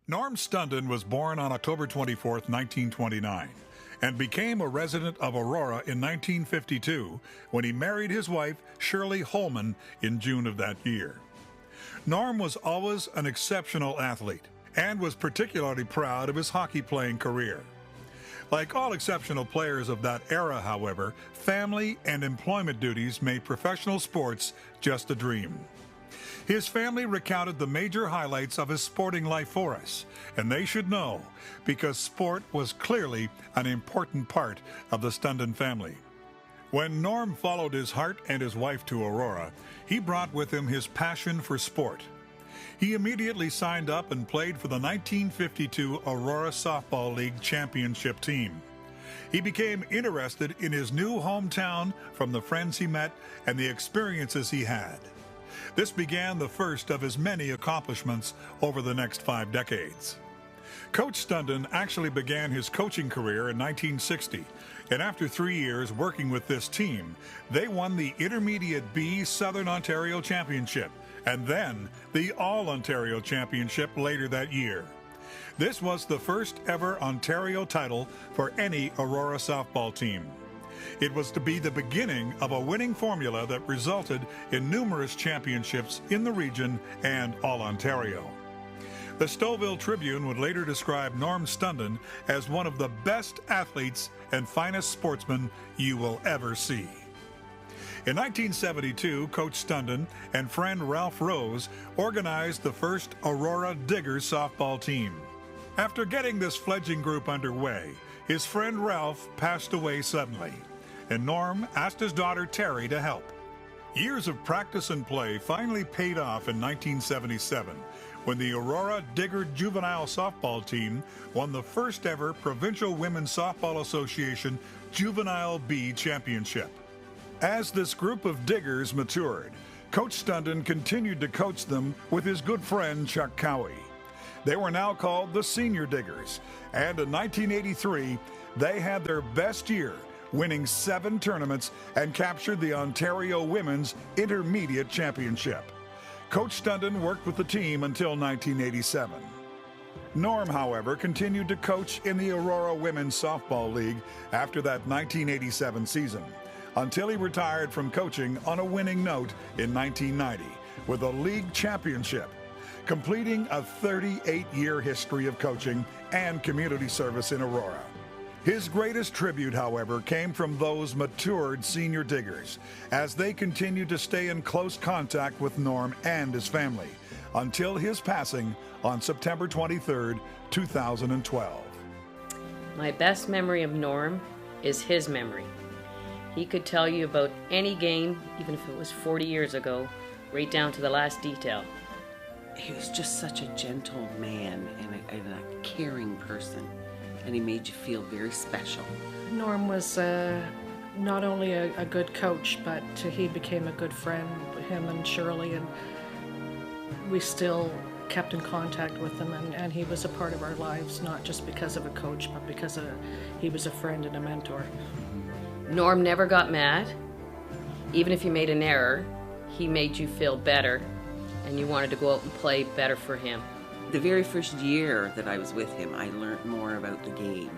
Norm Studen was born on October 24, 1929, and became a resident of Aurora in 1952 when he married his wife, Shirley Holman, in June of that year. Norm was always an exceptional athlete and was particularly proud of his hockey playing career. Like all exceptional players of that era, however, family and employment duties made professional sports just a dream. His family recounted the major highlights of his sporting life for us, and they should know, because sport was clearly an important part of the Studen family. When Norm followed his heart and his wife to Aurora, he brought with him his passion for sport. He immediately signed up and played for the 1952 Aurora Softball League championship team. He became interested in his new hometown from the friends he met and the experiences he had. This began the first of his many accomplishments over the next 5 decades. Coach Studen actually began his coaching career in 1960, and after 3 years working with this team, they won the Intermediate B Southern Ontario Championship, and then the All-Ontario Championship later that year. This was the first ever Ontario title for any Aurora softball team. It was to be the beginning of a winning formula that resulted in numerous championships in the region and All-Ontario. The Stouffville Tribune would later describe Norm Studen as one of the best athletes and finest sportsmen you will ever see. In 1972, Coach Studen and friend Ralph Rose organized the first Aurora Diggers softball team. After getting this fledgling group underway, his friend Ralph passed away suddenly, and Norm asked his daughter Terry to help. Years of practice and play finally paid off in 1977 when the Aurora Digger Juvenile Softball team won the first ever Provincial Women's Softball Association Juvenile B Championship. As this group of diggers matured, Coach Studen continued to coach them with his good friend Chuck Cowie. They were now called the Senior Diggers, and in 1983, they had their best year, winning 7 tournaments and captured the Ontario Women's Intermediate Championship. Coach Studen worked with the team until 1987. Norm, however, continued to coach in the Aurora Women's Softball League after that 1987 season, until he retired from coaching on a winning note in 1990 with a league championship, completing a 38-year history of coaching and community service in Aurora. His greatest tribute, however, came from those matured senior diggers, as they continued to stay in close contact with Norm and his family until his passing on September 23, 2012. My best memory of Norm is his memory. He could tell you about any game, even if it was 40 years ago, right down to the last detail. He was just such a gentle man and a caring person, and he made you feel very special. Norm was not only a good coach, but he became a good friend, him and Shirley, and we still kept in contact with him, and he was a part of our lives, not just because of a coach, but because he was a friend and a mentor. Norm never got mad. Even if you made an error, he made you feel better, and you wanted to go out and play better for him. The very first year that I was with him, I learned more about the game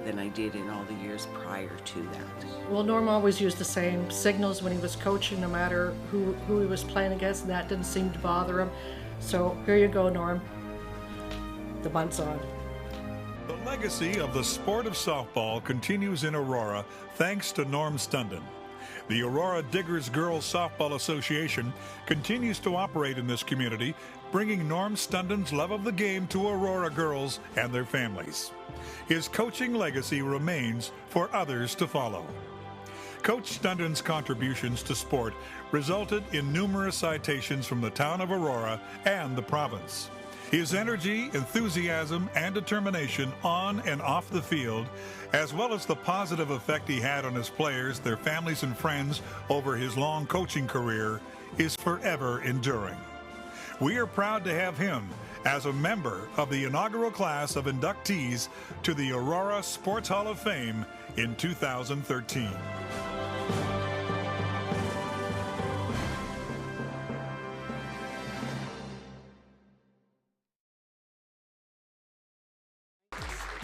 than I did in all the years prior to that. Well, Norm always used the same signals when he was coaching, no matter who he was playing against, and that didn't seem to bother him. So here you go, Norm. The bunt's on. The legacy of the sport of softball continues in Aurora thanks to Norm Studen. The Aurora Diggers Girls Softball Association continues to operate in this community, bringing Norm Studen's love of the game to Aurora girls and their families. His coaching legacy remains for others to follow. Coach Studen's contributions to sport resulted in numerous citations from the town of Aurora and the province. His energy, enthusiasm, and determination on and off the field, as well as the positive effect he had on his players, their families, and friends over his long coaching career, is forever enduring. We are proud to have him as a member of the inaugural class of inductees to the Aurora Sports Hall of Fame in 2013.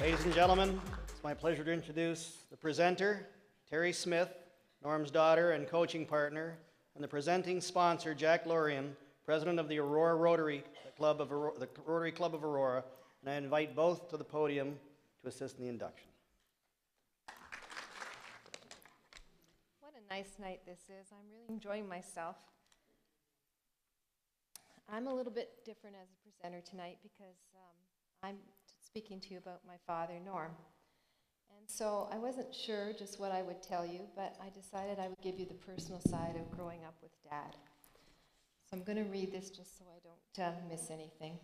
Ladies and gentlemen, it's my pleasure to introduce the presenter, Terry Smith, Norm's daughter and coaching partner, and the presenting sponsor, Jack Lorian, president of the Aurora Rotary Club of Aurora, the Rotary Club of Aurora, and I invite both to the podium to assist in the induction. What a nice night this is. I'm really enjoying myself. I'm a little bit different as a presenter tonight because I'm speaking to you about my father, Norm. And so I wasn't sure just what I would tell you, but I decided I would give you the personal side of growing up with Dad. So I'm going to read this just so I don't miss anything.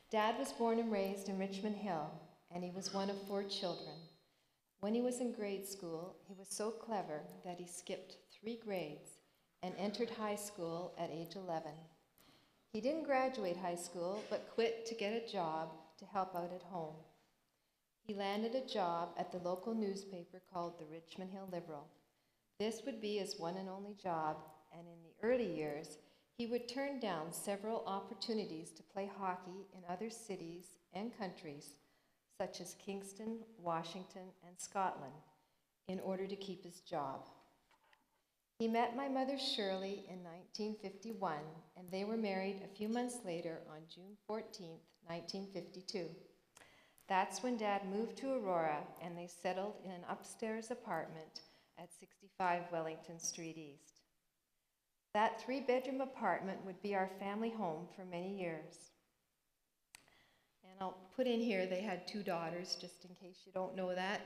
Dad was born and raised in Richmond Hill, and he was one of 4 children. When he was in grade school, he was so clever that he skipped 3 grades and entered high school at age 11. He didn't graduate high school, but quit to get a job to help out at home. He landed a job at the local newspaper called the Richmond Hill Liberal. This would be his one and only job, and in the early years, he would turn down several opportunities to play hockey in other cities and countries, such as Kingston, Washington, and Scotland, in order to keep his job. He met my mother Shirley in 1951, and they were married a few months later on June 14th, 1952. That's when Dad moved to Aurora, and they settled in an upstairs apartment at 65 Wellington Street East. That 3-bedroom apartment would be our family home for many years. And I'll put in here they had 2 daughters, just in case you don't know that,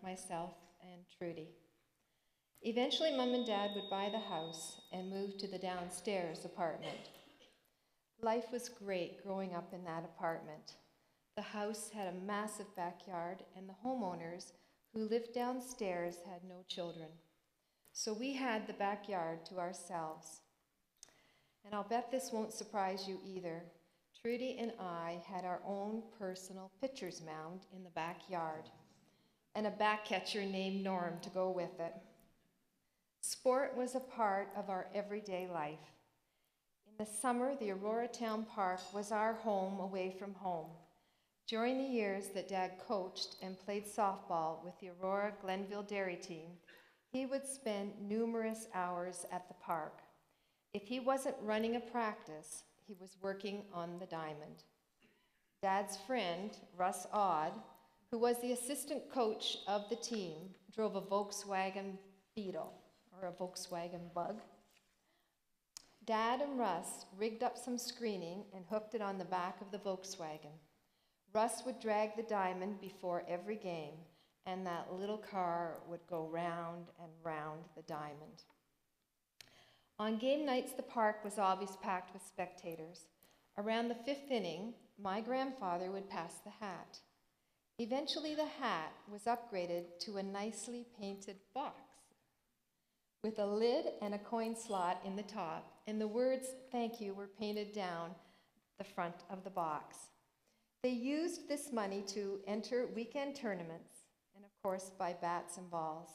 myself and Trudy. Eventually, Mom and Dad would buy the house and move to the downstairs apartment. Life was great growing up in that apartment. The house had a massive backyard, and the homeowners who lived downstairs had no children. So we had the backyard to ourselves. And I'll bet this won't surprise you either. Trudy and I had our own personal pitcher's mound in the backyard, and a back catcher named Norm to go with it. Sport was a part of our everyday life. In the summer, the Aurora Town Park was our home away from home. During the years that Dad coached and played softball with the Aurora Glenville Dairy team, he would spend numerous hours at the park. If he wasn't running a practice, he was working on the diamond. Dad's friend, Russ Odd, who was the assistant coach of the team, drove a Volkswagen Beetle, or a Volkswagen Bug. Dad and Russ rigged up some screening and hooked it on the back of the Volkswagen. Russ would drag the diamond before every game, and that little car would go round and round the diamond. On game nights, the park was always packed with spectators. Around the 5th inning, my grandfather would pass the hat. Eventually, the hat was upgraded to a nicely painted box with a lid and a coin slot in the top, and the words "thank you" were painted down the front of the box. They used this money to enter weekend tournaments and, of course, buy bats and balls.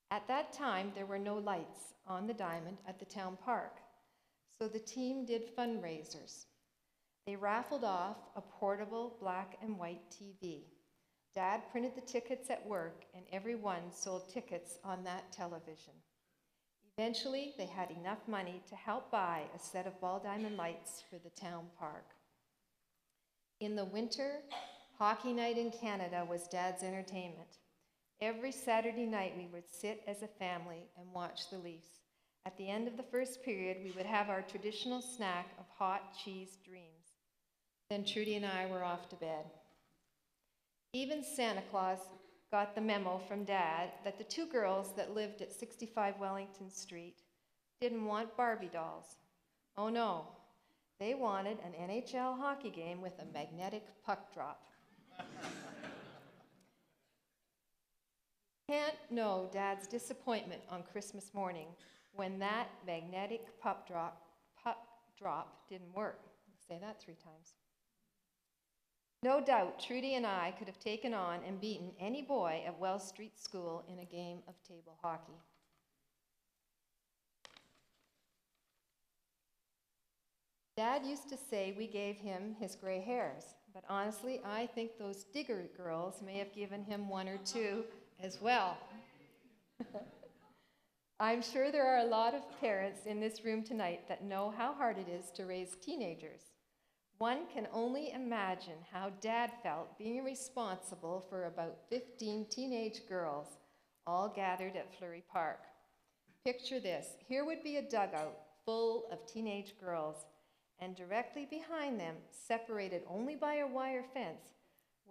At that time, there were no lights on the diamond at the town park, so the team did fundraisers. They raffled off a portable black and white TV. Dad printed the tickets at work, and everyone sold tickets on that television. Eventually, they had enough money to help buy a set of ball diamond lights for the town park. In the winter, hockey night in Canada was Dad's entertainment. Every Saturday night, we would sit as a family and watch the Leafs. At the end of the first period, we would have our traditional snack of hot cheese dreams. Then Trudy and I were off to bed. Even Santa Claus got the memo from Dad that the 2 girls that lived at 65 Wellington Street didn't want Barbie dolls. Oh no, they wanted an NHL hockey game with a magnetic puck drop. Can't know Dad's disappointment on Christmas morning when that magnetic puck drop didn't work. I'll say that 3 times. No doubt Trudy and I could have taken on and beaten any boy at Wells Street School in a game of table hockey. Dad used to say we gave him his gray hairs, but honestly, I think those Digger girls may have given him one or two as well. I'm sure there are a lot of parents in this room tonight that know how hard it is to raise teenagers. One can only imagine how Dad felt being responsible for about 15 teenage girls, all gathered at Fleury Park. Picture this. Here would be a dugout full of teenage girls, and directly behind them, separated only by a wire fence,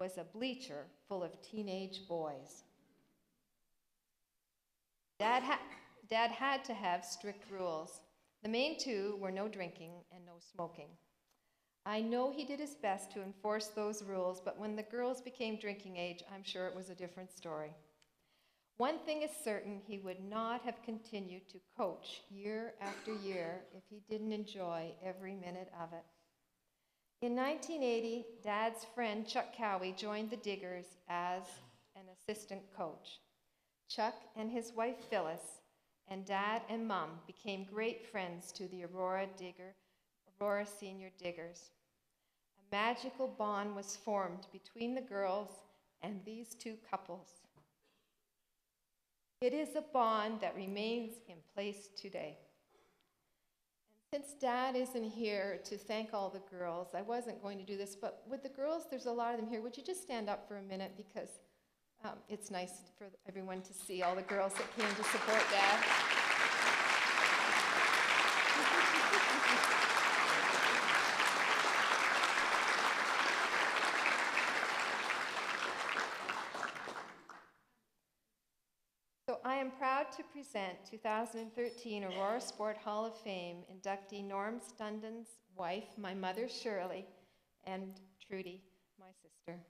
was a bleacher full of teenage boys. Dad had to have strict rules. The main two were no drinking and no smoking. I know he did his best to enforce those rules, but when the girls became drinking age, I'm sure it was a different story. One thing is certain, he would not have continued to coach year after year if he didn't enjoy every minute of it. In 1980, Dad's friend Chuck Cowie joined the Diggers as an assistant coach. Chuck and his wife Phyllis and Dad and Mom became great friends to the Aurora Senior Diggers. A magical bond was formed between the girls and these two couples. It is a bond that remains in place today. And since Dad isn't here to thank all the girls, I wasn't going to do this, but with the girls, there's a lot of them here. Would you just stand up for a minute, because it's nice for everyone to see all the girls that came to support Dad. So I am proud to present 2013 Aurora Sport Hall of Fame inductee Norm Stunden's wife, my mother Shirley, and Trudy, my sister.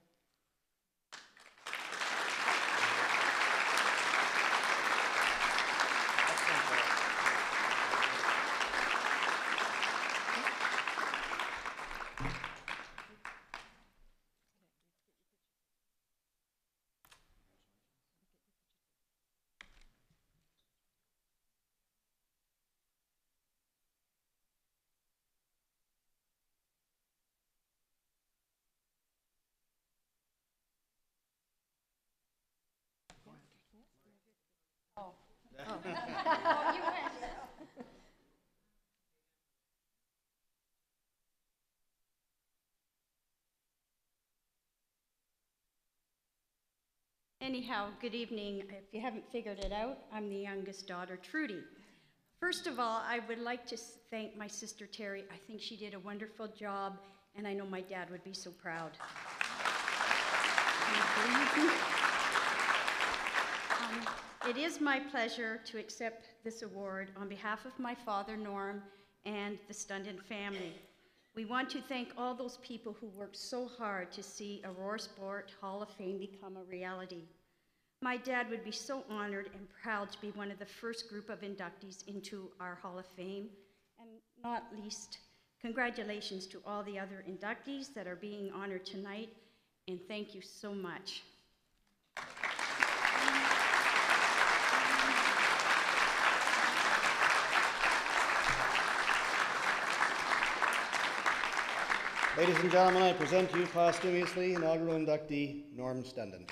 Anyhow, good evening. If you haven't figured it out, I'm the youngest daughter, Trudy. First of all, I would like to thank my sister Terry. I think she did a wonderful job, and I know my dad would be so proud. It is my pleasure to accept this award on behalf of my father, Norm, and the Studen family. We want to thank all those people who worked so hard to see Aurora Sport Hall of Fame become a reality. My dad would be so honored and proud to be one of the first group of inductees into our Hall of Fame. And not least, congratulations to all the other inductees that are being honored tonight, and thank you so much. Ladies and gentlemen, I present to you posthumously inaugural inductee Norm Studen.